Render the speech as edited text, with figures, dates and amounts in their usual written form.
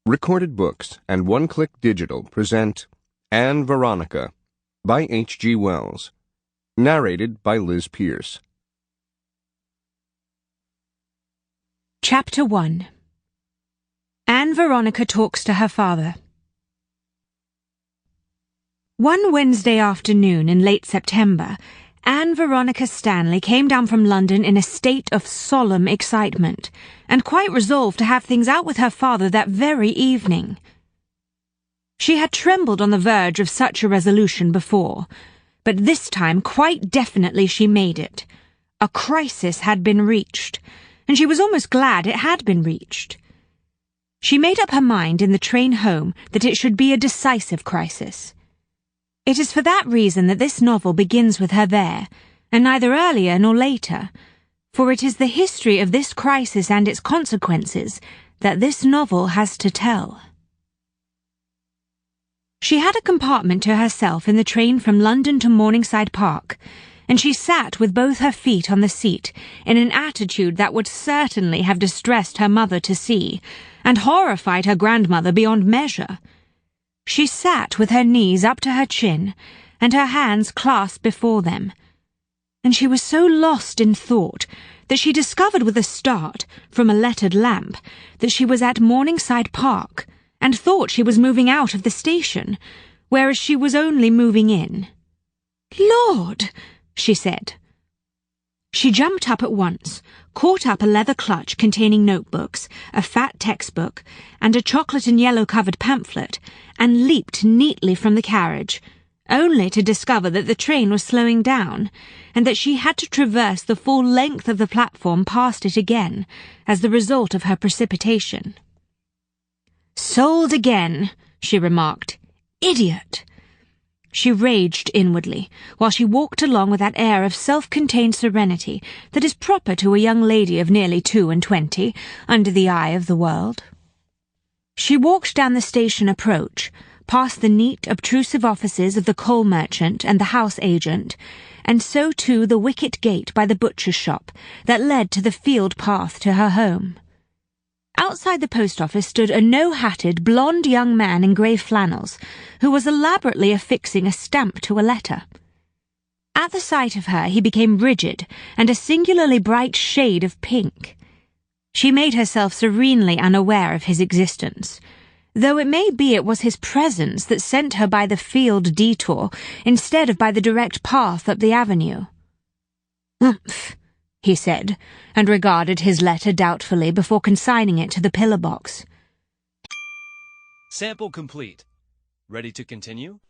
Recorded Books and One Click Digital present Ann Veronica by H.G. Wells. Narrated by Liz Pearce. Chapter 1. Ann Veronica talks to her father. One Wednesday afternoon in late September, Ann Veronica Stanley came down from London in a state of solemn excitement, and quite resolved to have things out with her father that very evening. She had trembled on the verge of such a resolution before, but this time quite definitely she made it. A crisis had been reached, and she was almost glad it had been reached. She made up her mind in the train home that it should be a decisive crisis. It is for that reason that this novel begins with her there, and neither earlier nor later, for it is the history of this crisis and its consequences that this novel has to tell. She had a compartment to herself in the train from London to Morningside Park, and she sat with both her feet on the seat in an attitude that would certainly have distressed her mother to see, and horrified her grandmother beyond measure. She sat with her knees up to her chin, and her hands clasped before them, and she was so lost in thought that she discovered with a start, from a lettered lamp, that she was at Morningside Park, and thought she was moving out of the station, whereas she was only moving in. "Lord!" she said. She jumped up at once, caught up a leather clutch containing notebooks, a fat textbook, and a chocolate and yellow-covered pamphlet, and leaped neatly from the carriage, only to discover that the train was slowing down, and that she had to traverse the full length of the platform past it again, as the result of her precipitation. "Sold again," she remarked. "Idiot!" She raged inwardly, while she walked along with that air of self-contained serenity that is proper to a young lady of nearly 22, under the eye of the world. She walked down the station approach, past the neat, obtrusive offices of the coal merchant and the house agent, and so to the wicket gate by the butcher's shop that led to the field path to her home. Outside the post office stood a no-hatted, blond young man in grey flannels, who was elaborately affixing a stamp to a letter. At the sight of her he became rigid, and a singularly bright shade of pink. She made herself serenely unaware of his existence, though it may be it was his presence that sent her by the field detour instead of by the direct path up the avenue. "Humph," he said, and regarded his letter doubtfully before consigning it to the pillar box. Sample complete. Ready to continue?